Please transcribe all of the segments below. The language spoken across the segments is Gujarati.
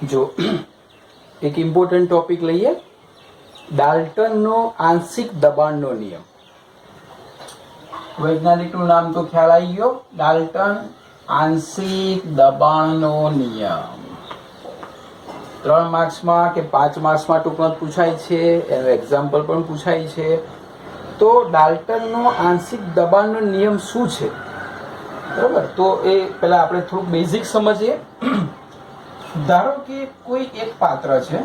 જો એક ઇમ્પોર્ટન્ટ ટોપિક લઈએ, ડાલ્ટનનો આંશિક દબાણનો નિયમ. વૈજ્ઞાનિકનું નામ તો ખ્યાલ આવી ગયો, ડાલ્ટન આંશિક દબાણનો નિયમ. 3 માર્ક્સમાં કે 5 માર્ક્સમાં ટૂંકમાં પૂછાય છે, એનું એક્ઝામ્પલ પણ પૂછાય છે. તો ડાલ્ટનનો આંશિક દબાણનો નિયમ શું છે, બરાબર? તો એ પહેલા આપણે થોડુંક બેઝિક સમજીએ. ધારો કે કોઈ એક પાત્ર છે,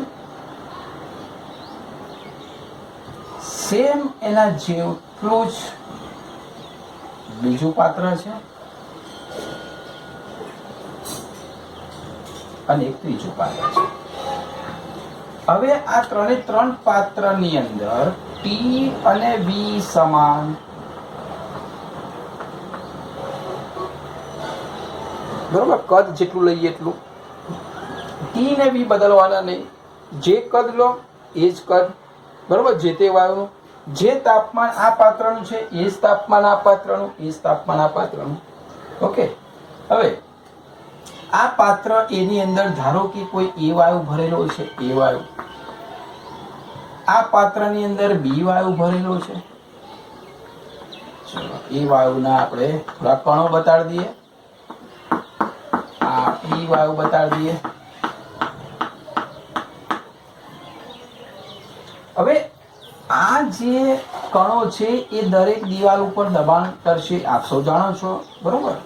સેમ એના જેટલું જ બીજું પાત્ર છે અને એક ત્રીજું પાત્ર છે. હવે આ ત્રણ પાત્રની અંદર ટી અને વી સમાન, બરોબર? કદ જેટલું લઈએ એટલું. ટી ને વી બદલવાના નહીં, જે કદ લો એ જ કદ, બરોબર? જે તે વાયુનું જે તાપમાન આ પાત્રનું છે એ જ તાપમાન આ પાત્રનું, એ જ તાપમાન આ પાત્રનું. ઓકે. હવે આ પાત્ર એની અંદર ધારો કે કોઈ એ વાયુ ભરેલો છે, એ વાયુ. આ પાત્રની અંદર બી વાયુ ભરેલો છે. ચલો, એ વાયુના આપણે થોડા કણો બતાડી દઈએ, આ બી વાયુ બતાડી દઈએ. હવે આ જે કણો છે એ દરેક દિવાલ ઉપર દબાણ કરશે, આપ સૌ જાણો છો, બરોબર?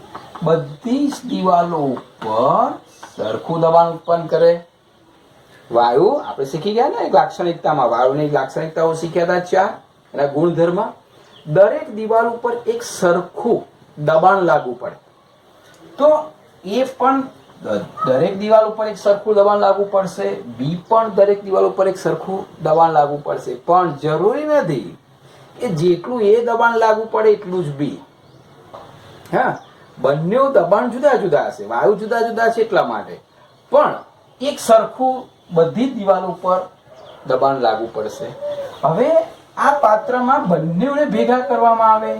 બધી જ દિવાલો ઉપર સરખું દબાણ ઉત્પન્ન કરે. વાયુ આપણે શીખી ગયા ને એક લાક્ષણિકતામાં, વાયુની એક લાક્ષણિકતાઓ શીખ્યા હતા 4, એના ગુણધર્મ. દરેક દિવાલ ઉપર એક સરખું દબાણ લાગુ પડે. તો એ પણ દરેક દિવાલ ઉપર એક સરખું દબાણ લાગુ પડશે, બી પણ દરેક દિવાલ ઉપર એક સરખું દબાણ લાગુ પડશે. પણ જરૂરી નથી કે જેટલું એ દબાણ લાગુ પડે એટલું જ બી. હા, બંને દબાણ જુદા જુદા હશે, વાયુ જુદા જુદા છે એટલા માટે, પણ એક સરખું બધી દિવાલ ઉપર દબાણ લાગુ પડશે. હવે આ પાત્રમાં બંનેને ભેગા કરવામાં આવે,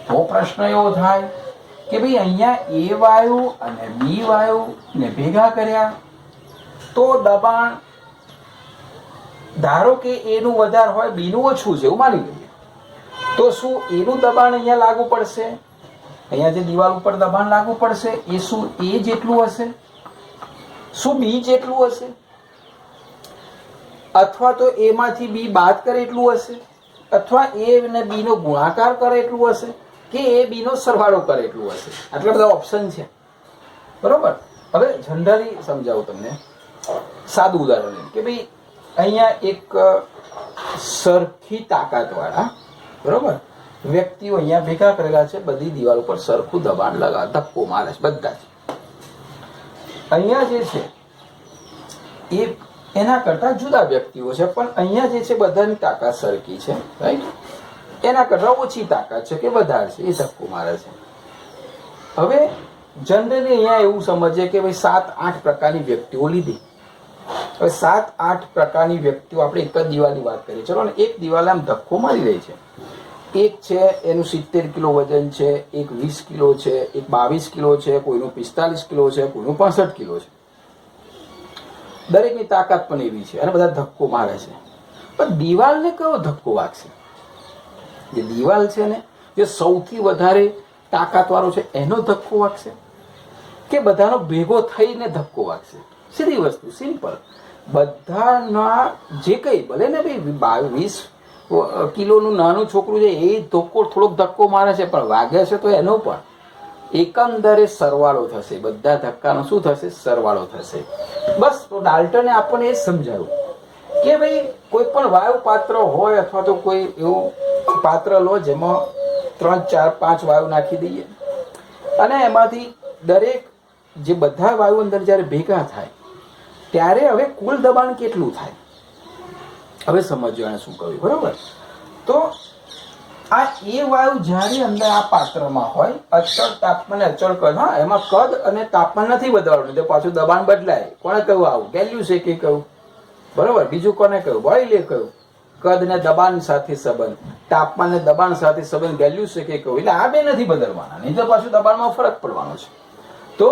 તો પ્રશ્ન એવો થાય કે ભાઈ અહીંયા એ વાયુ અને બી વાયુ ને ભેગા કર્યા તો દબાણ ધારો કે એનું વધારે હોય, બીનું ઓછું છે એવું માની લઈએ, તો શું એનું દબાણ અહીંયા લાગુ પડશે? અહીંયા જે દિવાલ ઉપર દબાણ લાગુ પડશે એ શું એ જેટલું હશે? શું બી જેટલું હશે? અથવા તો એમાંથી બી બાદ કરે એટલું હશે? અથવા એ ને બી નો ગુણાકાર કરે એટલું હશે? કે એ બી નો સરવાળો કરે એટલું હશે? આટલા બધા ઓપ્શન છે, બરોબર? હવે જનરલી સમજાવું તમને, સાદું ઉદાહરણ કે ભાઈ અહીંયા એક સરખી તાકાત વાળા, બરોબર, વ્યક્તિઓ અહીંયા ભેગા કરેલા છે, બધી દિવાલ ઉપર સરખું દબાણ લગા ધક્કો મારે છે બધા જ. અહીંયા જે છે એ એના કરતા જુદા વ્યક્તિઓ છે, પણ અહીંયા જે છે બધાની તાકાત સરખી છે, રાઈટ? એના કરતા ઓછી તાકાત છે કે વધારે છે, એ ધક્કો મારે છે. હવે જનરલી અહીંયા એવું સમજીએ કે ભાઈ 7-8 પ્રકારની વ્યક્તિઓ લીધી. હવે 7-8 પ્રકારની વ્યક્તિઓ આપણે એક જ દિવાલની વાત કરીએ, ચલો ને. એક દિવાલ આમ ધક્કો મારી રહી છે. એક છે એનું 70 કિલો વજન છે, એક 20 કિલો છે, એક 22 કિલો છે, કોઈનું 45 કિલો છે, કોઈનું 65 કિલો છે. દરેકની તાકાત પણ એવી છે અને બધા ધક્કો મારે છે. પણ દિવાલને કયો ધક્કો વાગશે? જે દિવાલ છે ને, જે સૌથી વધારે તાકાત વાળો છે એનો ધક્કો વાગશે કે બધાનો ભેગો થઈને ધક્કો વાગશે? સીધી વસ્તુ, સિમ્પલ. બધાના જે કઈ ભલે ને ભાઈ 20 કિલોનું નાનું છોકરું છે એ થોડોક ધક્કો મારે છે, પણ વાગે છે તો એનો પણ એકંદરે સરવાળો થશે. બધા ધક્કાનો શું થશે? સરવાળો થશે. બસ. તો ડાલ્ટને આપણને એ સમજાવ્યું કે ભાઈ કોઈ પણ વાયુ પાત્ર હોય અથવા તો કોઈ એવું પાત્ર લો જેમાં 3, 4, 5 વાયુ નાખી દઈએ અને એમાંથી દરેક જે બધા વાયુ અંદર જ્યારે ભેગા થાય ત્યારે હવે કુલ દબાણ કેટલું થાય? હવે સમજો એને શું કહ્યું, બરોબર? તો આ એ વાયુ જ્યારે અંદર આ પાત્રમાં હોય, અચળ તાપમાન અચળ કદ, હા, એમાં કદ અને તાપમાન નથી બદલાવાનું, તો પાછું દબાણ બદલાય. કોણે કહ્યું આવું? ગેલ્યુસે કે કહ્યું, બરોબર? બીજું કોને કહ્યું? બોયલે કહ્યું. કદ ને દબાણ સાથે સંબંધ, તાપમાન ને દબાણ સાથે સંબંધ વેલ્યુ છે કે કહું, એટલે આ બે નથી બદલવાના, નહીં તો પાછું દબાણમાં ફરક પડવાનો છે. તો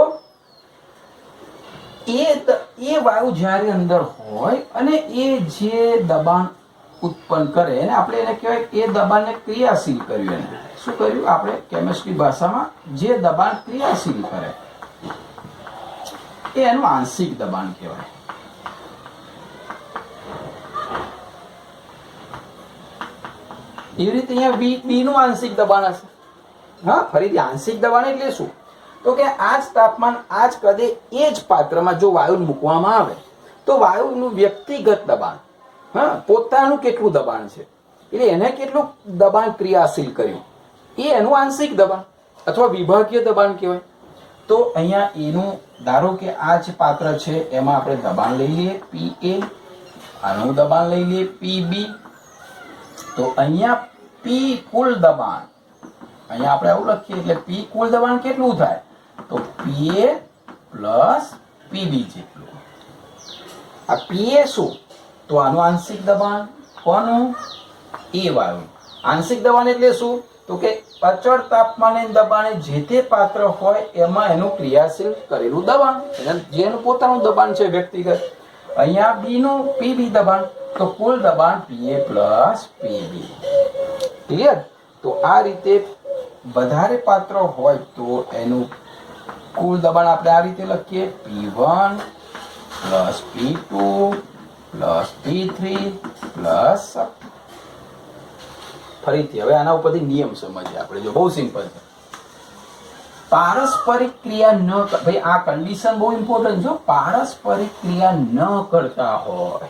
એ વાયુ જ્યારે અંદર હોય અને એ જે દબાણ ઉત્પન્ન કરે એને આપણે એને કહેવાય એ દબાણને ક્રિયાશીલ કર્યું. એને શું કર્યું આપણે કેમિસ્ટ્રી ભાષામાં, જે દબાણ ક્રિયાશીલ કરે એ એનું આંશિક દબાણ કહેવાય. એવી રીતે અહીંયા બી નું આંશિક દબાણ હશે. હા, ફરીથી આંશિક દબાણ એટલે શું? તો કે આ જ તાપમાન, આ જ કદે, એ જ પાત્રમાં જો વાયુ મૂકવામાં આવે તો વાયુનું વ્યક્તિગત દબાણ, હા, પોતાનું કેટલું દબાણ છે, એટલે એને કેટલું દબાણ ક્રિયાશીલ કર્યું, એ એનું આંશિક દબાણ અથવા વિભાગીય દબાણ કહેવાય. તો અહીંયા એનું, ધારો કે આ જે પાત્ર છે એમાં આપણે દબાણ લઈ લઈએ PA, આનું દબાણ લઈ લઈએ PB. તો અહીંયા P કુલ દબાણ, અહીંયા આપણે આવું લખીએ એટલે P કુલ દબાણ કેટલું થાય? તો PA પ્લસ PB જેટલું. આ PA શું? તો આનું આંશિક દબાણ. કોનું? એ વાયુ. આંશિક દબાણ એટલે શું? તો કે અચળ તાપમાને દબાણે જે તે પાત્ર હોય એમાં એનું ક્રિયાશીલ કરેલું દબાણ, જેનું પોતાનું દબાણ છે વ્યક્તિગત. અહીંયા B નું PB દબાણ, તો કુલ દબાણ PA પ્લસ PB. ક્લિયર? તો આ રીતે વધારે પાત્ર હોય તો એનું કુલ દબાણ આપણે આ રીતે લખીએ, P1 plus P2 plus P3 plus. ફરીથી હવે આના ઉપરથી નિયમ સમજીએ આપણે, જો બહુ સિમ્પલ છે. પારસ્પરિક ક્રિયા ન, ભાઈ આ કન્ડિશન બહુ ઇમ્પોર્ટન્ટ છે. પારસ્પરિક ક્રિયા ન કરતા હોય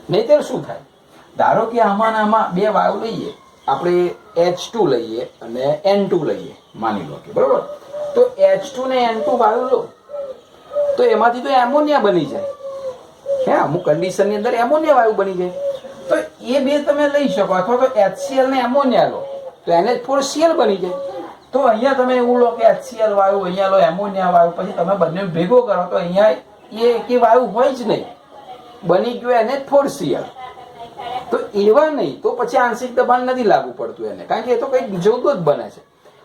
નહીંતર શું થાય? ધારો કે આમાં બે વાયુ લઈએ, આપણે H2 લઈએ અને N2 લઈએ, માની લો કે, બરોબર? તો H2 ને N2 વાયુ લો તો એમાંથી તો એમોનિયા બની જાય. હે, અમુક કન્ડિશનની અંદર એમોનિયા વાયુ બની જાય. તો એ બે તમે લઈ શકો, અથવા તો HCl ને એમોનિયા લો તો NH4Cl બની જાય. તો અહીંયા તમે એવું લો કે HCl વાયુ, અહીંયા લો એમોનિયા વાયુ, પછી તમે બંને ભેગો કરો તો અહીંયા એ વાયુ હોય જ નહીં, બની ગયો NH4Cl. તો એવા નહીં, તો પછી આંશિક દબાણ નથી લાગુ પડતું એને, કારણ કે એ તો કંઈક જુદું જ બને છે.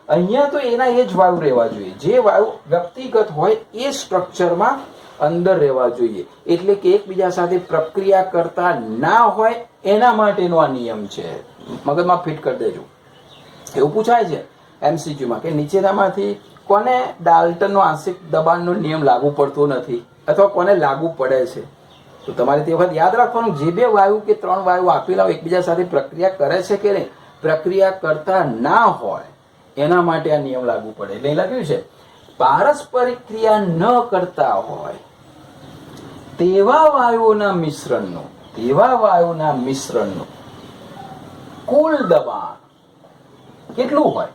અહીંયા તો એના એ જ વાયુ રહેવા જોઈએ, જે વાયુ વ્યક્તિગત હોય એ સ્ટ્રક્ચરમાં અંદર રહેવા જોઈએ, એટલે કે એકબીજા સાથે પ્રક્રિયા કરતા ના હોય, એના માટેનો આ નિયમ છે. મગજમાં ફિટ કરી દેજો. એવું પૂછાય છે MCQ માં કે નીચેનામાંથી કોને ડાલ્ટનનો આંશિક દબાણનો નિયમ લાગુ પડતો નથી અથવા કોને લાગુ પડે છે? તો તમારે તે વખત યાદ રાખવાનું, જે બે વાયુ કે ત્રણ વાયુ આપેલા હોય એકબીજા સાથે પ્રક્રિયા કરે છે કે નહીં, પ્રક્રિયા કરતા ના હોય એના માટે આ નિયમ લાગુ પડે. એટલે લખ્યું છે પારસ્પરિક ક્રિયા ન કરતા હોય તેવા વાયુઓના મિશ્રણનું કુલ દબાણ કેટલું હોય?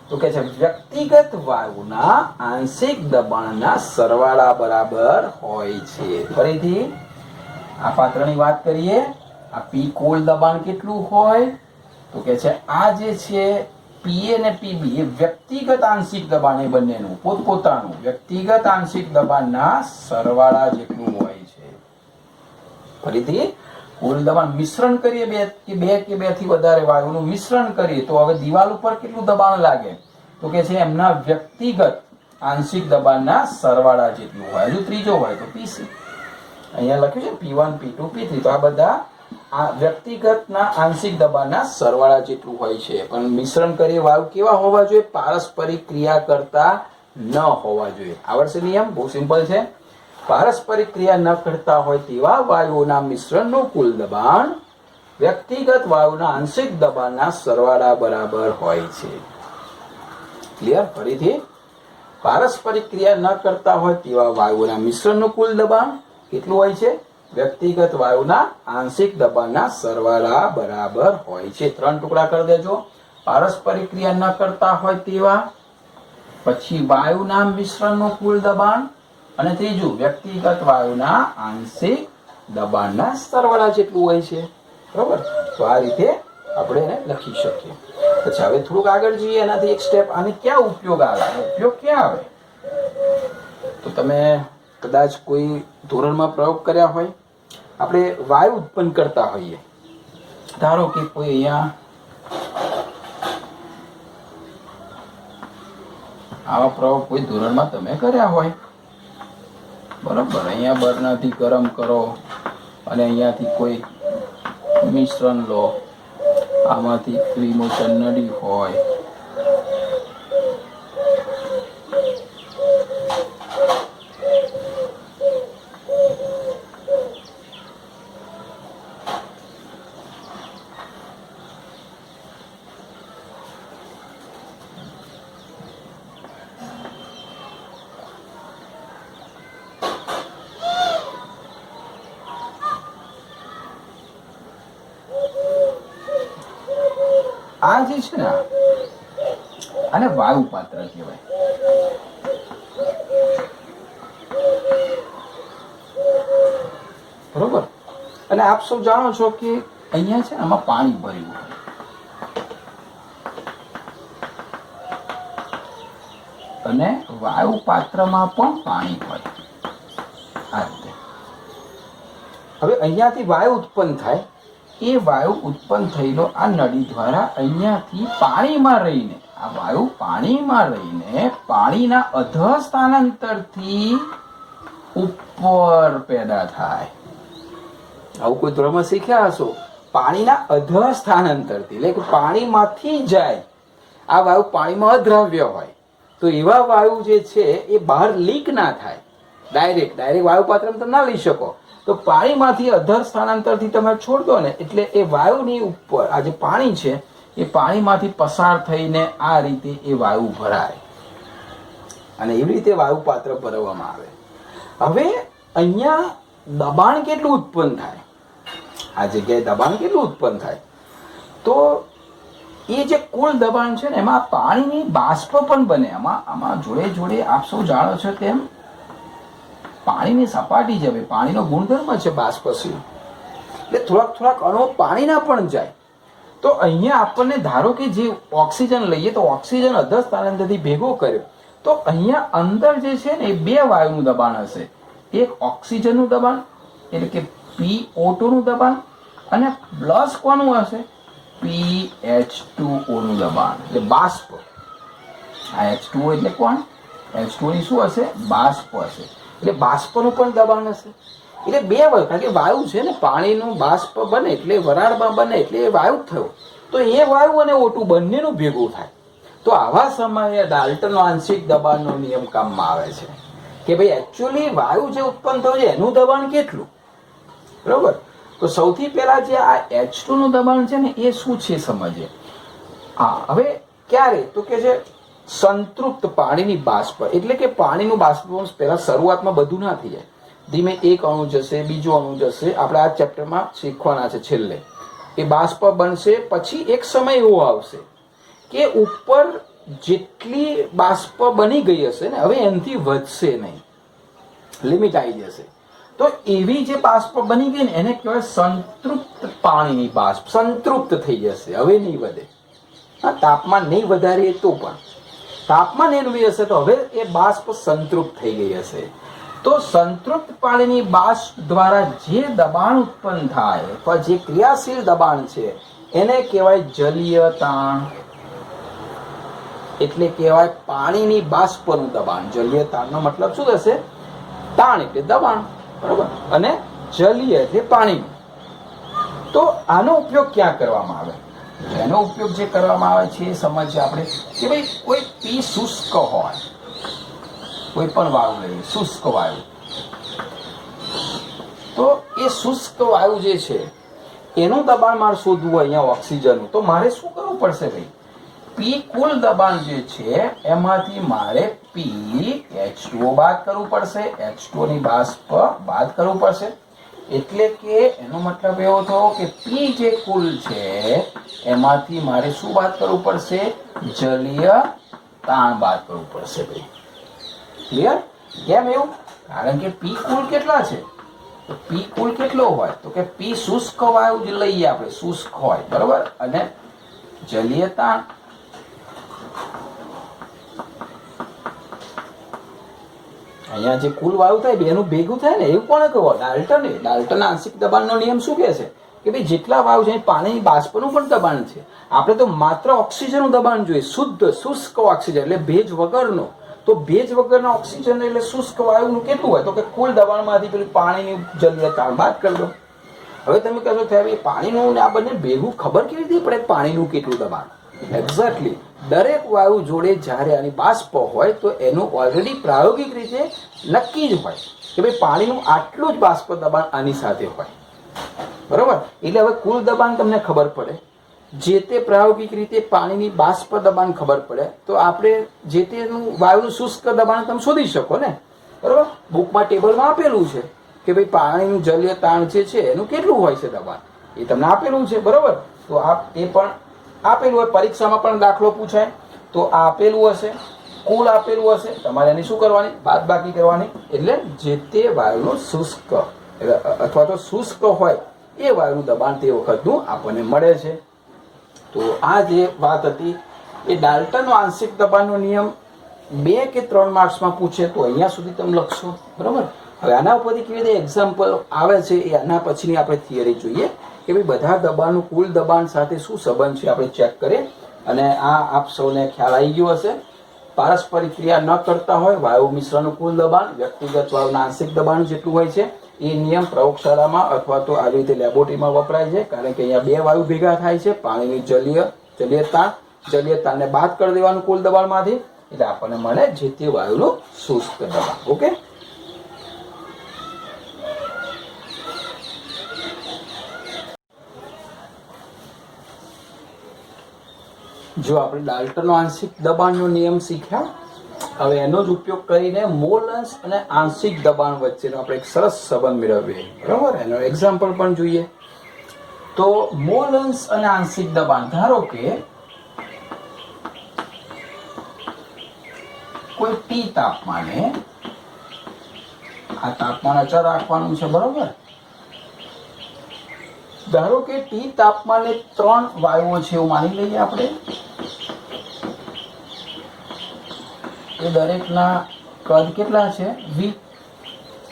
તો કે છે વ્યક્તિગત વાયુના આંશિક દબાણના સરવાળા બરાબર હોય છે. ફરીથી આ પાત્રની વાત કરીએ, આ P કુલ દબાણ કેટલું હોય? તો કે છે આ જે છે PA ને PB એ વ્યક્તિગત આંશિક દબાણ, એ બંનેનું પોતપોતાનું વ્યક્તિગત આંશિક દબાણના સરવાળા જેટલું હોય છે. ફરીથી કુલ દબાણ મિશ્રણ કરીએ, બે કે બે થી વધારે વાયુનું મિશ્રણ કરીએ તો હવે દિવાલ ઉપર કેટલું દબાણ લાગે? તો કે છે એમના વ્યક્તિગત આંશિક દબાણના સરવાળા જેટલું હોય. હજુ ત્રીજો હોય તો PC. અહીંયા લખ્યું છે P1 P2 P3, તો આ બધા આ વ્યક્તિગતના આંશિક દબાણના સરવાળા જેટલું હોય છે. પણ મિશ્રણ કરીએ વાયુ કેવા હોવા જોઈએ? પારસ્પરિક ક્રિયા કરતા ન હોવા જોઈએ. આવડશે નિયમ? બહુ સિમ્પલ છે. પારસ્પરિક ક્રિયા ન કરતા હોય તેવા વાયુઓના મિશ્રણનું કુલ દબાણ વ્યક્તિગત વાયુના આંશિક દબાણના સરવાળા બરાબર હોય છે. ક્લિયર? ફરીથી, પારસ્પરિક ક્રિયા ન કરતા હોય તેવા વાયુઓના મિશ્રણનું કુલ દબાણ કેટલું હોય છે? વ્યક્તિગત વાયુના આંશિક દબાણના સરવાળા બરાબર હોય છે. 3 ટુકડા કરી દેજો. પારસ્પરિક ક્રિયા ન કરતા હોય તેવા, પછી વાયુના મિશ્રણનું કુલ દબાણ, અને ત્રીજું વ્યક્તિગત વાયુના આંશિક દબાણના સરવાળા જેટલું હોય છે. બરોબર? તો આ રીતે આપણે એને લખી શકીએ. પછી હવે થોડુંક આગળ જઈએ, એનાથી એક સ્ટેપ. આને ક્યાં ઉપયોગ આવે? ઉપયોગ ક્યાં આવે? તો તમે કદાચ કોઈ ધોરણમાં પ્રયોગ કર્યા હોય, આપણે વાયુ ઉત્પન્ન કરતા હોઈએ, ધારો કે કોઈ અહીંયા આવા પ્રયોગ કોઈ ધોરણમાં તમે કર્યા હોય, બરોબર, અહીંયા બર્નરથી ગરમ કરો અને અહીંયાથી કોઈ મિશ્રણ લો, આમાંથી વિમોચન નળી હોય, આ જે છે ને આને વાયુ પાત્ર કહેવાય. બરોબર, અને આપ સૌ જાણો છો કે અહીંયા છે ને આમાં પાણી ભર્યું હોય, અને વાયુ પાત્રમાં પણ પાણી હોય. આ રીતે હવે અહીંયાથી વાયુ ઉત્પન્ન થાય, એ વાયુ ઉત્પન્ન થયેલો આ નળી દ્વારા અહીંયાથી પાણીમાં રહીને, આ વાયુ પાણીમાં રહીને પાણીના અધઃ સ્થાનાંતરથી ઉપર પેદા થાય. આવું કોઈ ધોરણમાં શીખ્યા હશો, પાણીના અધઃ સ્થાનાંતરથી, એટલે કે પાણીમાંથી જાય. આ વાયુ પાણીમાં અદ્રાવ્ય હોય તો એવા વાયુ જે છે એ બહાર લીક ના થાય, ડાયરેક્ટ વાયુ પાત્રમાં તમે ના લઈ શકો, તો પાણીમાંથી અધર સ્થાનાંતરથી તમે છોડ દો ને, એટલે એ વાયુની ઉપર આ જે પાણી છે એ પાણીમાંથી પસાર થઈને આ રીતે એ વાયુ ભરાય, અને એવી રીતે વાયુ પાત્ર ભરવામાં આવે. હવે અહીંયા દબાણ કેટલું ઉત્પન્ન થાય, આ જગ્યાએ દબાણ કેટલું ઉત્પન્ન થાય, તો એ જે કુલ દબાણ છે ને એમાં પાણીની બાષ્પ પણ બને. આમાં જોડે જોડે આપ સૌ જાણો છો તેમ પાણીની સપાટી છે, પાણીનો ગુણધર્મ છે બાષ્પશીલ, એટલે થોડાક અણુ પાણીના પણ જાય. તો અહીંયા આપણને ધારો કે જે ઓક્સિજન લઈએ તો ઓક્સિજન અધર સ્થાનાંતરથી ભેગો કર્યો, તો અહીંયા અંદર જે છે ને એ બે વાયુનું દબાણ હશે. એક ઓક્સિજનનું દબાણ એટલે કે PO2 નું દબાણ, અને પ્લસ કોનું હશે, PH2O નું દબાણ, એટલે બાષ્પ. આ H2O એટલે કોણ, H2O ની શું હશે, બાષ્પ હશે, એટલે બાષ્પનું પણ દબાણ હશે. એટલે બે વાયુ, કારણ કે વાયુ છે ને પાણીનું બાષ્પ બને એટલે વરાળમાં બને એટલે એ વાયુ થયો, તો એ વાયુ અને O2 બંનેનું ભેગું થાય. તો આવા સમયે ડાલ્ટનનો આંશિક દબાણનો નિયમ કામમાં આવે છે કે ભાઈ એકચ્યુઅલી વાયુ જે ઉત્પન્ન થયું છે એનું દબાણ કેટલું, બરોબર. તો સૌથી પહેલા જે આ H2 નું દબાણ છે ને એ શું છે સમજીએ. હા, હવે ક્યારે, તો કે છે સંતૃપ્ત પાણીની બાષ્પ, એટલે કે પાણીનું બાષ્પીભવન પહેલા શરૂઆતમાં બધું ના થઈ જાય, ધીમે એક અણુ જશે, બીજો અણુ જશે, આપણે આ ચેપ્ટરમાં શીખવાના છે છેલ્લે. એ બાષ્પ બનશે, પછી એક સમય એવો આવશે કે ઉપર જેટલી બાષ્પ બની ગઈ હશે ને હવે એનાથી વધશે નહીં, લિમિટ આવી જશે. તો એવી જે બાષ્પ બની ગઈ ને એને કહેવાય સંતૃપ્ત પાણીની બાષ્પ. સંતૃપ્ત થઈ જશે, હવે નહીં વધે. હા, તાપમાન નહીં વધારીએ તો પણ તાપમાન એનું હશે તો હવે એ બાષ્પ સંતૃપ્ત થઈ ગઈ હશે. તો સંતૃપ્ત પાણીની બાષ્પ દ્વારા જે દબાણ ઉત્પન્ન થાય અથવા જે ક્રિયાશીલ દબાણ છે એને કહેવાય જલીય તાણ, એટલે કહેવાય પાણીની બાષ્પનું દબાણ. જલીય તાણનો મતલબ શું થશે, તાણ એટલે દબાણ, બરોબર, અને જલીય એટલે પાણીનું. તો આનો ઉપયોગ ક્યાં કરવામાં આવે, એનો ઉપયોગ જે કરવામાં આવે છે એ સમજીએ આપણે કે ભાઈ કોઈ પી શુષ્ક હોય, કોઈ પણ વાયુ લઈએ, શુષ્ક વાયુ, તો એ શુષ્ક વાયુ જે છે એનું દબાણ મારે શોધવું હોય અહીંયા ઓક્સિજનનું, તો મારે શું કરવું પડશે ભાઈ, પી કુલ દબાણ જે છે એમાંથી મારે PH2O બાદ કરવું પડશે, H2O ની બાષ્પ બાદ કરવું પડશે. એટલે કે એનો મતલબ એવો થયો કે પી જે કુલ છે એમાંથી મારે શું બાદ કરવું પડશે, જલીય તાણ બાદ કરવું પડશે ભાઈ. ક્લિયર? કેમ એવું? કારણ કે પી કુલ કેટલા છે, તો પી કુલ કેટલો હોય, તો કે પી શુષ્ક વાયુ જે લઈએ આપણે, શુષ્ક હોય, બરોબર, અને જલીય તાણ. અહીંયા જે કુલ વાયુ થાય એનું ભેગું થાય ને એવું કોને કહો, ડાલ્ટન. ડાલ્ટન આંશિક દબાણનો નિયમ શું કહે છે કે ભાઈ જેટલા વાયુ છે પાણીની બાષ્પનું પણ દબાણ છે. આપણે તો માત્ર ઓક્સિજનનું દબાણ જોઈએ, શુદ્ધ શુષ્ક ઓક્સિજન એટલે ભેજ વગરનો. તો ભેજ વગરના ઓક્સિજન એટલે શુષ્ક વાયુનું કેટલું હોય? તો કે કુલ દબાણમાંથી પેલું પાણીની જલીય તાણ બાદ કરી દો. હવે તમે કહેશો થયા પાણીનું ને આ બંને ભેગું ખબર કેવી રીતે પડે પાણીનું કેટલું દબાણ? એક્ઝેક્ટલી દરેક વાયુ જોડે જ્યારે આની બાષ્પ હોય તો એનું ઓલરેડી પ્રાયોગિક રીતે નક્કી જ હોય કે ભાઈ પાણીનું આટલું જ બાષ્પ દબાણ આની સાથે હોય. બરોબર? એટલે હવે કુલ દબાણ તમને ખબર પડે, જે તે પ્રાયોગિક રીતે પાણીની બાષ્પ દબાણ ખબર પડે તો આપણે જે તેનું વાયુનું શુષ્ક દબાણ તમે શોધી શકો ને. બરોબર? બુકમાં ટેબલમાં આપેલું છે કે ભાઈ પાણીનું જલીય તાણ જે છે એનું કેટલું હોય છે દબાણ, એ તમને આપેલું છે. બરોબર? તો એ પણ આપેલું હોય, પરીક્ષામાં પણ દાખલો પૂછાય તો આ આપેલું હશે, કુલ આપેલું હશે, તમારે એની શું કરવાની? બાદબાકી કરવાની. એટલે જે તે વાયુનું શુષ્ક અથવા તો શુષ્ક હોય એ વાયુનું દબાણ તે વખતનું આપણને મળે છે. તો આ જે વાત હતી એ ડાલ્ટનનો આંશિક દબાણનો નિયમ 2 કે 3 માર્ક્સમાં પૂછે તો અહીંયા સુધી તમે લખશો. બરાબર? હવે આના ઉપરથી કેવી રીતે એક્ઝામ્પલ આવે છે એ આના પછીની આપણે થિયરી જોઈએ કે ભાઈ બધા દબાણનું કુલ દબાણ સાથે શું સંબંધ છે આપણે ચેક કરીએ. અને આ આપ સૌને ખ્યાલ આવી ગયો હશે. પારસ્પરિક ક્રિયા ન કરતા હોય વાયુ મિશ્રણનું કુલ દબાણ વ્યક્તિગત વાયુના આંશિક દબાણ જેટલું હોય છે એ નિયમ પ્રયોગશાળામાં અથવા તો આવી રીતે લેબોરેટરીમાં વપરાય છે. કારણ કે અહીંયા 2 વાયુ ભેગા થાય છે, પાણીની જલીય તાણને બાદ કરી દેવાનું કુલ દબાણમાંથી, એટલે આપણને મળે જે તે વાયુનું શુષ્ક દબાણ. ઓકે? જો આપણે ડાલ્ટનનો આંશિક દબાણનો નિયમ શીખ્યા, હવે એનો જ ઉપયોગ કરીને મોલ અંશ અને આંશિક દબાણ વચ્ચેનો આપણે એક સરસ સંબંધ મેળવીએ. બરાબર? એનો એક્ઝામ્પલ પણ જોઈએ. તો મોલ અંશ અને આંશિક દબાણ, ધારો કે કોઈ ટી તાપમાને, આ તાપમાન અચળ રાખવાનું છે. બરોબર? ધારો કે ટી તાપમાને 3 વાયુઓ છે એવું માની લઈએ આપણે. એ દરેકના કદ કેટલા છે? v.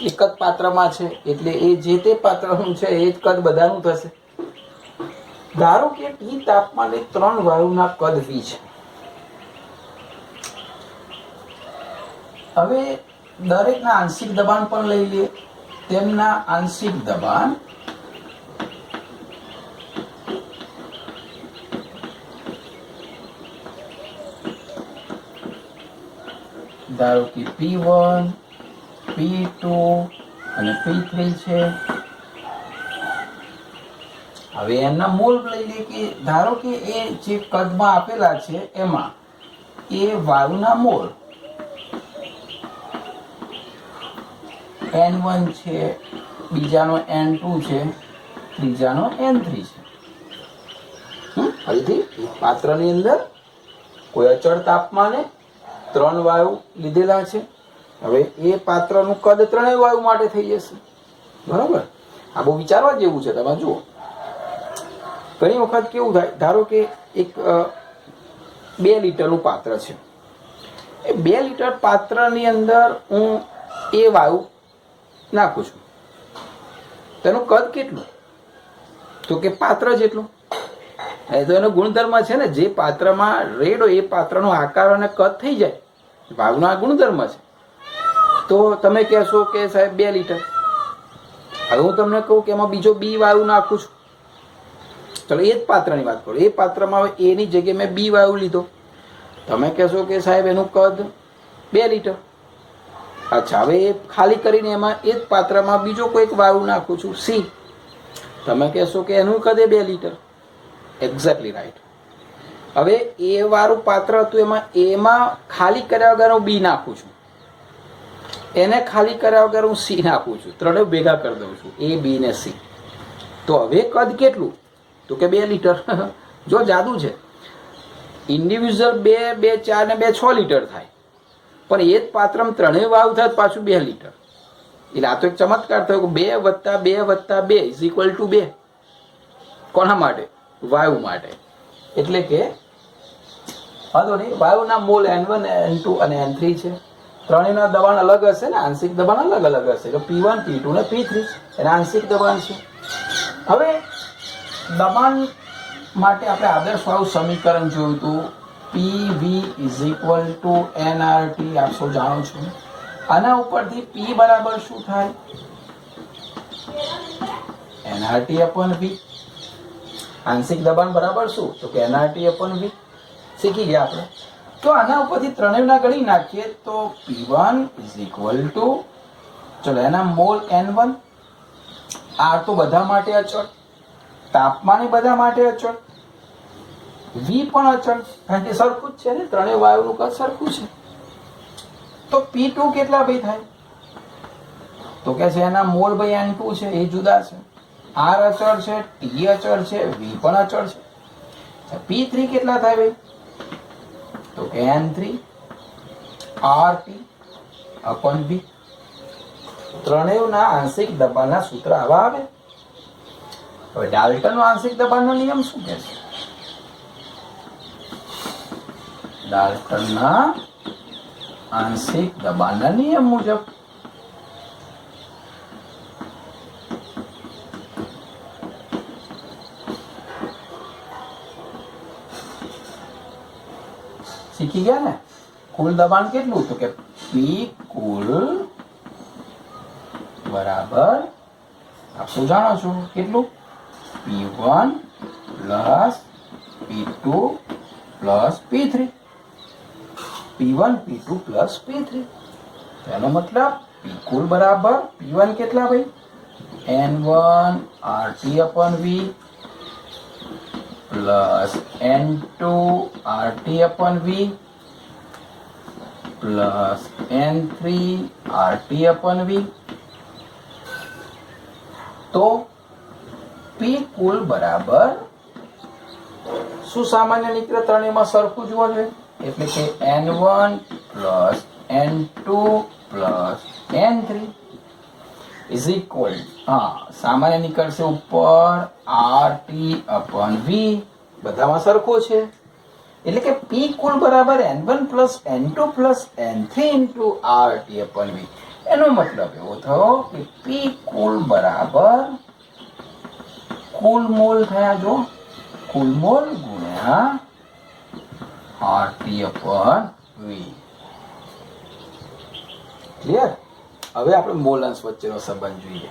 એક જ પાત્રમાં છે એટલે એ જે તે પાત્રનું છે એ જ કદ બધાનું થશે. ધારો કે ટી તાપમાને 3 વાયુના કદ v છે. હવે દરેકના આંશિક દબાણ પણ લઈ લઈએ. તેમના આંશિક દબાણ ધારો કે P1, P2 અને P3 છે. હવે એના મોલ લઈ લે કે ધારો કે એ જે કદમાં આપેલા છે એમાં એ વાયુના મોલ N1 છે, બીજાનો N2 છે, ત્રીજાનો N3 છે. ફરીથી પાત્રની અંદર કોઈ અચળ તાપમાને 3 વાયુ લીધેલા છે. હવે એ પાત્રનું કદ 3 વાયુ માટે થઈ જશે. બરાબર? આ બહુ વિચારવા જેવું છે. તમે જુઓ, ઘણી વખત કેવું થાય, ધારો કે એક 2 લીટરનું પાત્ર છે. એ 2 લીટર પાત્રની અંદર હું એ વાયુ નાખું છું. તેનું કદ કેટલું? તો કે પાત્ર જેટલું. એ તો એનો ગુણધર્મ છે ને, જે પાત્રમાં રેડો એ પાત્રનો આકાર અને કદ થઈ જાય, વાયુનો આ ગુણધર્મ છે. તો તમે કહેશો કે સાહેબ 2 લીટર. હવે હું તમને કહું કે એમાં બીજો બી વાયુ નાખું છું. ચલો એ જ પાત્રની વાત કરું. એ પાત્રમાં હવે એની જગ્યાએ મેં બી વાયુ લીધો. તમે કહેશો કે સાહેબ એનું કદ 2 લીટર. અચ્છા, હવે એ ખાલી કરીને એમાં એ જ પાત્રમાં બીજો કોઈક વાયુ નાખું છું સી. તમે કહેશો કે એનું કદ 2 લીટર. Exactly right. હવે એ વાળું પાત્ર હતું એમાં ખાલી કર્યા વગર હું બી નાખું છું, એને ખાલી કર્યા વગર હું સી નાખું છું, 3 ભેગા કરી દઉં છું, એ બી ને સી. તો હવે કદ કેટલું? તો કે 2 લીટર. જો જાદુ છે. ઇન્ડિવિજ્યુઅલ 2, 2, 4 ને 2, 6 લીટર થાય, પણ એ જ પાત્રમાં 3 વાયુ થાય પાછું 2 લીટર. એટલે આ તો એક ચમત્કાર થયો કે 2 + 2 + 2 = 2. કોના માટે? વાયુ માટે. એટલે કે વાંધો નહીં, વાયુના મોલ N1, N2 અને N3 છે. ત્રણેયના દબાણ અલગ હશે ને, આંશિક દબાણ અલગ અલગ હશે. તો P1, P2 ને P3 એના આંશિક દબાણ છે. હવે દબાણ માટે આપણે આદર્શવાળું સમીકરણ જોયું હતું, PV is equal to NRT. આપ સૌ જાણો છો. આના ઉપરથી P બરાબર શું થાય? NRT upon V. આંશિક દબાણ બરાબર શું? તો કે NRT અપોન V. શીખી ગયા આપણે. તો આના ઉપરથી ત્રણેયના ગણી નાખીએ તો P1 ઇઝ ઇક્વલ ટુ, ચલો એના મોલ N1. R તો બધા માટે અચળ, તાપમાન બધા માટે અચળ, V પણ અચળ, કારણ કે સરખું જ છે ને, ત્રણેય વાયુનું કદ સરખું છે. તો P2 કેટલા ભાઈ થાય? તો કે છે એના મોલ ભાઈ N2 છે, એ જુદા છે. R અચળ છે, T અચળ છે, V પણ અચળ છે. P3 કેટલા થાય ભાઈ? તો કે N3 RT અપન V. ત્રણેયના આંશિક દબાણના સૂત્ર આવા આવે. હવે ડાલ્ટનનો આંશિક દબાણનો નિયમ શું કહે છે? ડાલ્ટનના આંશિક દબાણના નિયમ મુજબ શીખી ગયા ને? કુલ દબાણ કેટલું? તો કે P કુલ બરાબર, આપ શું જાણો છો કેટલું? P1 plus P2 plus P3. P1 P2 plus P3. તેનો મતલબ P કુલ બરાબર P1 કેટલા ભાઈ? N1 RT અપન V plus N2 RT અપન V plus N3 RT અપન V. તો P કુલ બરાબર શું સામાન્ય નીકળે? ત્રણેયમાં સરખું જોવા જોઈએ, એટલે કે N1 plus N2 plus N3 is equal, સામાન્ય નીકળશે ઉપર RT અપન V. બધામાં સરખું છે, એટલે કે P કુલ બરાબર N1 plus N2 plus N3 into RT અપન V. એનો મતલબ એવો થયો કે P કુલ બરાબર કુલ મોલ થયા, જો કુલ મોલ ગુણ્યા RT અપન V. ક્લિયર? હવે આપણે મોલ અંશ વચ્ચેનો સંબંધ જોઈએ.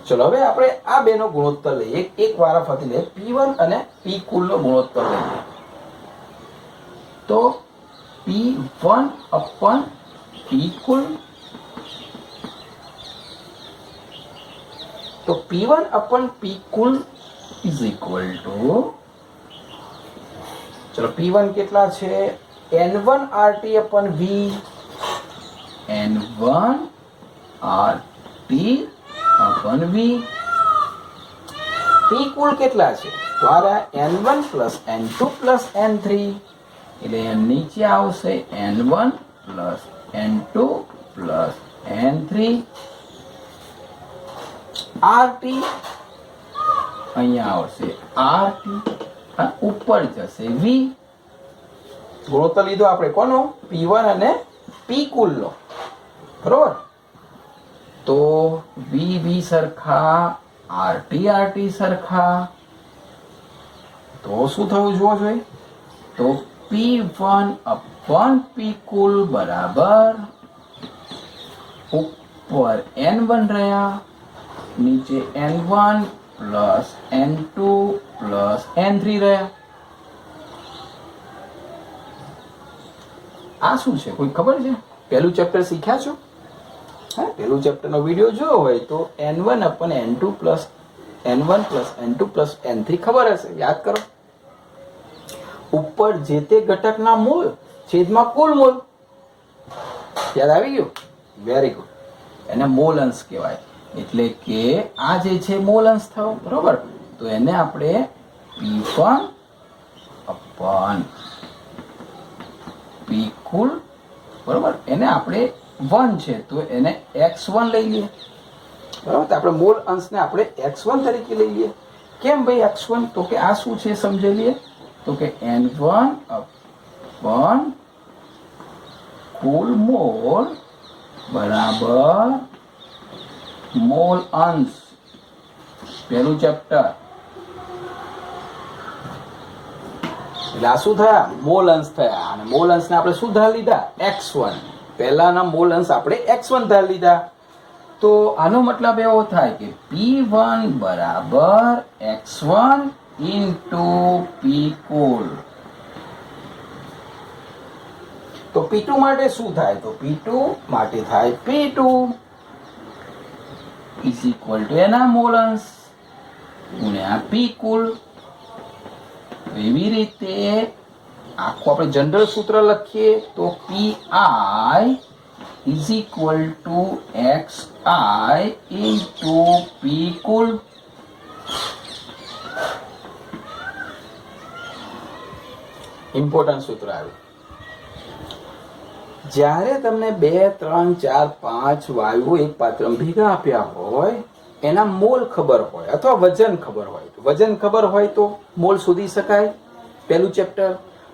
ચલો હવે આપણે આ બેનો ગુણોત્તર લઈએ, એક વારાફરતી લઈએ. P1 અને P કુલ નો ગુણોત્તર લઈએ તો P1 અપન P કુલ, તો P1 અપન P cool is equal to, ચલો P1 કેટલા છે? N1 RT અપન V. N1 RT અપન V. P કુલ કેટલા છે? તો આ N1 plus N2 plus N3, એટલે નીચે આવશે N1 plus N2 plus N3. RT અહીંયા આવશે RT, ઉપર જશે V. ગુણોત્તર લીધો આપણે કોનો? P1 અને P કુલ નો, બરોબર? તો V સરખા, RT સરખા, તો શું થવું જોવો જોઈએ? તો P1 અપન P કુલ બરાબર ઉપર N1 રહ્યા, નીચે N1 plus N2 plus N3 રહ્યા. આ શું છે? કોઈ ખબર છે? પહેલું ચેપ્ટર શીખ્યા છો? હા, પહેલું ચેપ્ટરનો વિડીયો જોયો હોય તો N1 અપન N2 plus N1 plus N2 plus N3 ખબર હશે, યાદ કરો. ઉપર જે તે ઘટકના મોલ છેદમાં કુલ મોલ. યાદ આવી ગયું? Very good. એને મોલ અંશ કહેવાય. એટલે કે આ જે છે મોલ અંશ થયો, બરોબર? તો એને આપણે P1 અપન P કુલ, બરોબર, એને આપણે 1 છે તો એને x1 લઈ લઈએ, બરાબર? તો આપણે મોલ અંશને આપણે x1 તરીકે લઈ લઈએ. કેમ ભાઈ x1? તો કે આ શું છે સમજી લઈએ. તો કે N1 અપન કુલ મોલ બરાબર મોલ અંશ પહેલું ચેપ્ટર એટલે આ શું થયા મોલ અંશ થયા અને મોલ અંશને આપણે શું ધાર લીધા x1 પહેલાના મોલ અંશ આપણે x1 ધાર લીધા તો આનો મતલબ એવો થાય કે P1 બરાબર x1 ઇન્ટુ P કુલ તો P2 માટે શું થાય તો P2 માટે થાય P2 ઇઝ ઇક્વલ ટુ એના મોલ અંશ ગુણ્યા P કુલ એવી રીતે આખું આપણે જનરલ સૂત્ર લખીએ તો PI is equal to XI into P cool important સૂત્ર આવ્યું જ્યારે તમને 2 3 4 5 વાયુઓ એક પાત્રમાં ભેગા આપ્યા હોય એના મોલ ખબર હોય અથવા વજન ખબર હોય તો વજન ખબર હોય તો મોલ શોધી શકાય પહેલું ચેપ્ટર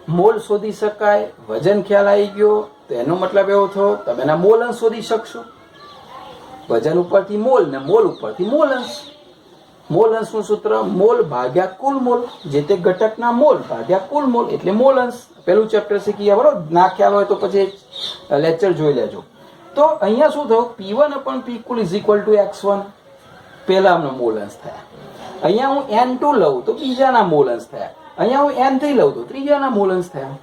મોલ શોધી શકાય વજન ખ્યાલ આવી ગયો તો એનો મતલબ એવો થયો તમે એના મોલ અંશ શોધી શકશો વજન ઉપરથી મોલ ને મોલ ઉપરથી મોલ અંશનું સૂત્ર મોલ ભાગ્યા કુલ મોલ જે તે ઘટકના મોલ ભાગ્યા કુલ મોલ એટલે મોલ અંશ પહેલું ચેપ્ટર શીખી બરોબર ના ખ્યાલ હોય તો પછી લેક્ચર જોઈ લેજો તો અહીંયા શું થયું P1 upon P cool is equal to x1 પહેલાનો મોલ અંશ થયા અહીંયા હું n2 લઉં તો બીજાના મોલ અંશ થયા અહીંયા હું n3 લઉં તો ત્રીજાના મોલ અંશ થયા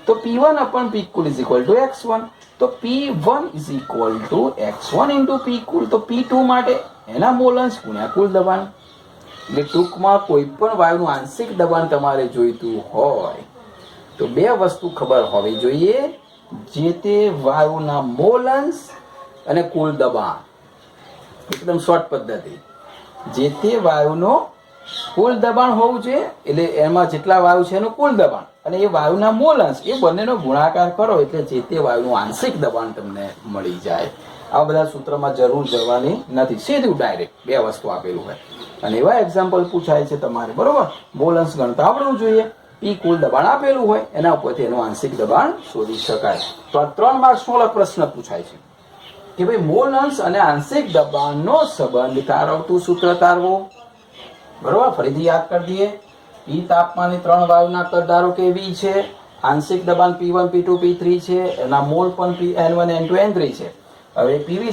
તો P1 upon P cool is equal to x1 તો P1 is equal to x1 into P કુલ તો P2 માટે એના મોલ અંશ ગુણ્યા કુલ દબાણ એટલે ટૂંકમાં કોઈ પણ વાયુનું આંશિક દબાણ તમારે જોઈતું હોય તો બે વસ્તુ ખબર હોવી જોઈએ જે તે વાયુના મોલ અંશ અને કુલ દબાણ એકદમ શોર્ટ પદ્ધતિ જે તે વાયુનો કુલ દબાણ હોવું જોઈએ એટલે એમાં જેટલા વાયુ છે એનું કુલ દબાણ અને એ વાયુના મોલ અંશ એ બંનેનો ગુણાકાર કરો એટલે જે તે વાયુનું આંશિક દબાણ તમને મળી જાય આ બધા સૂત્રમાં જરૂર જવાની નથી સીધું ડાયરેક્ટ બે વસ્તુ આપેલું હોય અને એવા એક્ઝામ્પલ પૂછાય છે તમારે બરોબર મોલ અંશ ગણતા આવડવું જોઈએ P કુલ દબાણ આપેલું હોય એના ઉપરથી એનું આંશિક દબાણ શોધી શકાય તો આ 3 માર્ક્સનો પ્રશ્ન પૂછાય છે કે ભાઈ મોલ અંશ અને આંશિક દબાણનો સંબંધ તારવતું સૂત્ર તારવો બરોબર ફરીથી યાદ કરી દઈએ P તાપમાને 3 વાયુના કદ ધારો કે V છે આંશિક દબાણ P1 P2 P3 છે એના મોલ પણ N1 N2 N3 છે હવે PV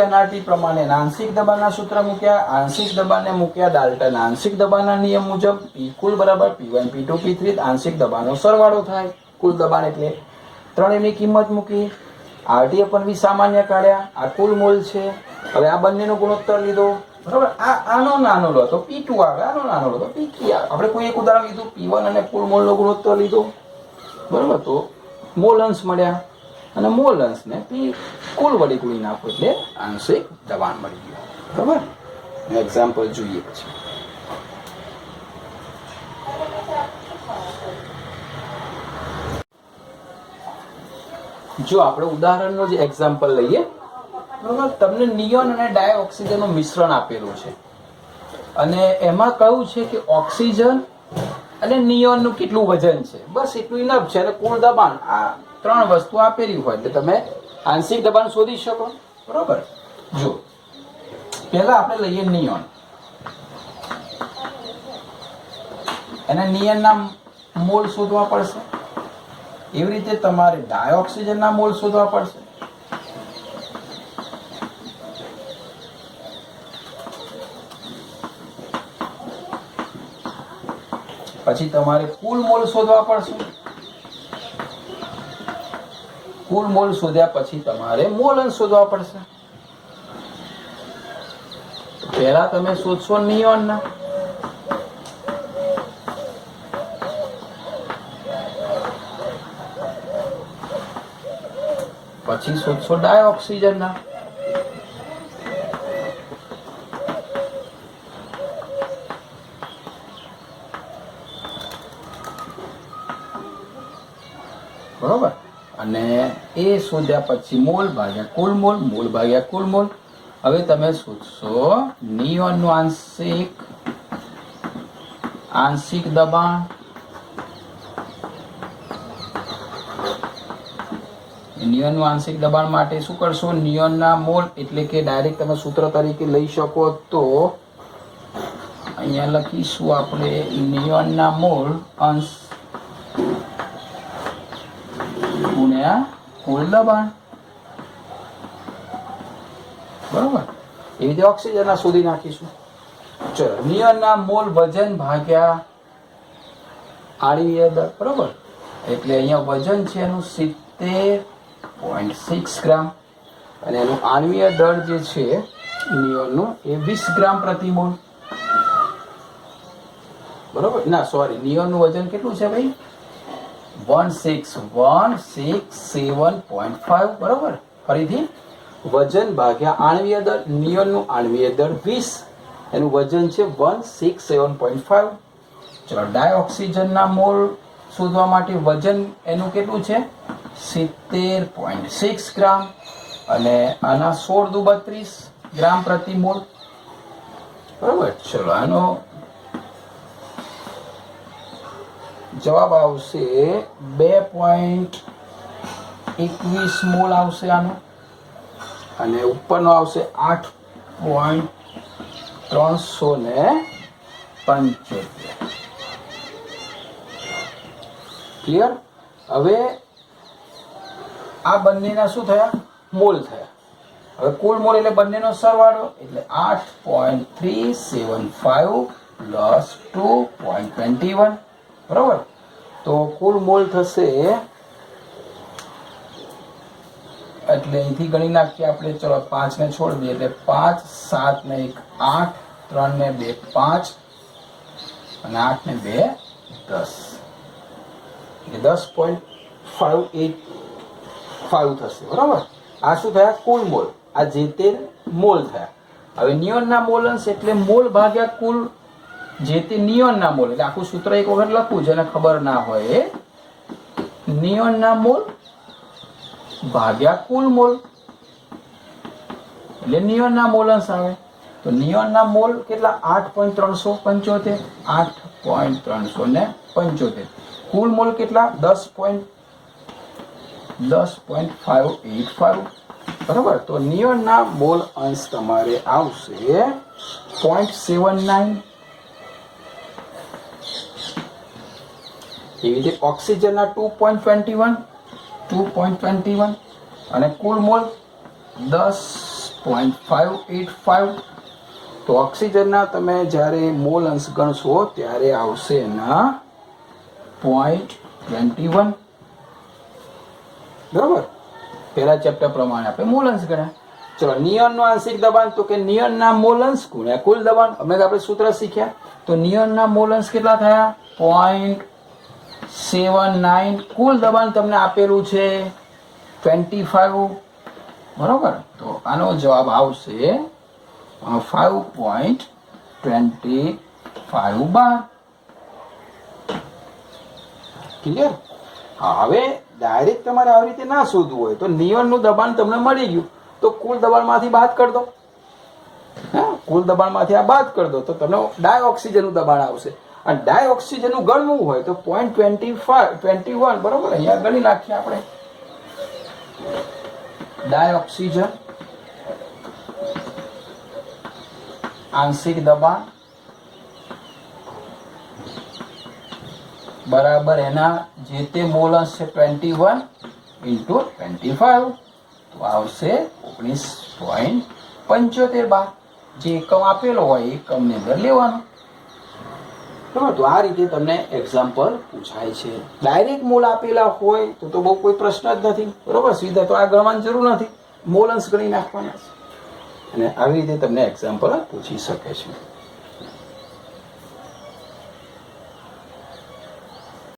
NRT પ્રમાણે આંશિક દબાણના સૂત્ર મૂક્યા આંશિક દબાણને મૂક્યા ડાલ્ટન આંશિક દબાણના નિયમ મુજબ P કુલ બરાબર P1 P2 P3 આંશિક દબાણનો સરવાળો થાય કુલ દબાણ એટલે ત્રણેયની કિંમત મૂકી RT પણ V સામાન્ય કાઢ્યા આ કુલ મોલ છે હવે આ બંનેનો ગુણોત્તર લીધો બરાબર આનો નાનો લો તો P2 આવે આનો નાનો લો તો P3 આવે આપણે કોઈ એક ઉદાહરણ લીધું P1 અને કુલ મોલનો ગુણોત્તર લીધો બરાબર તો મોલ અંશ મળ્યા અને મોલ અંશને P કુલ વડે ગુણી નાખો એટલે આંશિક દબાણ મળી ગયું બરાબર એક્ઝામ્પલ જોઈએ પછી જો આપણે ઉદાહરણનો જે એક્ઝામ્પલ લઈએ બરાબર તમને નિયોન અને ડાયઓક્સિજનનું મિશ્રણ આપેલું છે અને એમાં કહ્યું છે કે ઓક્સિજન અને નિયોનનું કેટલું વજન છે બસ એટલું ઇનફ છે અને કુલ દબાણ આ 3 વસ્તુ આપેલી હોય એટલે તમે આંશિક દબાણ શોધી શકો બરોબર જો પહેલા આપણે લઈએ નિયોન એના નિયનના મોલ શોધવા પડશે એવી રીતે તમારે ડાયોક્સિજનના મોલ શોધવા પડશે પછી તમારે કુલ મોલ શોધવા પડશે કુલ મોલ શોધ્યા પછી તમારે મોલ અંશ શોધવા પડશે પહેલા તમે શોધશો નિયોનના પછી શોધશો ડાયોક્સિજનના બરોબર અને એ શોધ્યા પછી મોલ ભાગ્યા કુલ મોલ મોલ ભાગ્યા કુલ મોલ હવે તમે શોધશો નિયોનનું આંશિક દબાણ નિયોનનું આંશિક દબાણ માટે શું કરશો? નિયોનના મોલ, એટલે કે ડાયરેક્ટ તમે સૂત્ર તરીકે લઈ શકો તો અહીંયા લખીશું આપણે નિયોનના મોલ અંશ ગુણ્યા કુલ દબાણ, બરોબર. એવી રીતે ઓક્સિજનના શોધી નાખીશું. ચલો, નિયોનના મોલ વજન ભાગ્યા આણ્વીય દળ, બરોબર. એટલે અહીંયા વજન છે એનું 70.6 ગ્રામ અને એનું આણ્વીય દળ જે છે નિયોનનું એ 20 ગ્રામ પ્રતિ મોલ, બરોબર. ના સોરી, નિયોનનું વજન કેટલું છે ભાઈ? 16167.5, બરોબર. ફરીથી વજન ભાગ્યા આણ્વીય દળ, નિયોનનું આણ્વીય દળ 20, એનું વજન છે 167.5. ચલો, ડાયઓક્સિજનના મોલ શોધવા માટે વજન એનું કેટલું છે? 70.6 ગ્રામ અને આના 16 દુ 32 ગ્રામ પ્રતિ મોલ, બરોબર. ચલો, આનો જવાબ આવશે 2.21 મોલ આવશે આનો, અને ઉપરનો આવશે 8.375. ક્લિયર? હવે આ બંનેના શું થયા? મોલ થયા. હવે કુલ મોલ એટલે બંનેનો સરવાળો, એટલે 8.375 પ્લસ 2.21, બરોબર. તો કુલ મોલ થશે, એટલે અહીંથી ગણી નાખીએ આપણે. ચલો, 5 ને છોડી દઈએ એટલે 5, 7 ને 1 8, 3 ને 2 5 અને 8 ને 2 10, એટલે 10.585 થશે, બરોબર. આ શું થયા? કુલ મોલ. આ જે તે મોલ થયા. હવે નિયોનના મોલ અંશ એટલે મોલ ભાગ્યા કુલ જે તે નિયોનના મોલ, એટલે આખું સૂત્ર એક વખત લખવું, જેને ખબર ના હોય. નિયોનના મોલ ભાગ્યા કુલ મોલ એટલે નિયોનના મોલ અંશ આવે. તો નિયોનના મોલ કેટલા? 8.375, 8.375. કુલ મોલ કેટલા? 10.585, બરોબર. તો નિયોનના મોલ અંશ તમારે આવશે 0.79. એવી રીતે ઓક્સિજનના 2.21 અને કુલ મોલ 10.585. તો ઓક્સિજનના તમે જ્યારે મોલ અંશ ગણશો ત્યારે આવશે એના 0.21, બરોબર. પહેલા ચેપ્ટર પ્રમાણે આપણે મોલ અંશ ગણ્યા. ચલો, નિયોનનું આંશિક દબાણ, તો કે નિયોનના મોલ અંશ ગુણ્યા કુલ દબાણ. અમે આપણે સૂત્ર શીખ્યા. તો નિયોનના મોલ અંશ કેટલા થયા? 0.79. કુલ દબાણ તમને આપેલું છે 25, બરોબર. તો આનો જવાબ આવશે 5.25 બાર. ક્લિયર? હા, હવે ડાયરેક્ટ તમારે આવી રીતે ના શોધવું હોય તો નિયોનનું દબાણ તમને મળી ગયું તો કુલ દબાણમાંથી બાદ કરી દો. હા, કુલ દબાણમાંથી આ બાદ કરી દો તો તમને ડાયઓક્સિજનનું દબાણ આવશે. અને ડાયઓક્સિજનનું ગણવું હોય તો 0.21, બરોબર. અહીંયા ગણી નાખીએ આપણે. ડાયઓક્સિજન આંશિક દબાણ બરાબર એના જે તે મોલ અંશ છે 21 × 25, તો આવશે 19.75 બાર. જે એકમ આપેલો હોય એ એકમની અંદર લેવાનો, બરાબર. તો આ રીતે તમને એક્ઝામ્પલ પૂછાય છે. ડાયરેક્ટ મોલ આપેલા હોય તો બહુ કોઈ પ્રશ્ન જ નથી, બરોબર. સીધા તો આ ગણવાની જરૂર નથી, મોલ અંશ ગણી નાખવાના છે. અને આવી રીતે તમને એક્ઝામ્પલ પૂછી શકે છે.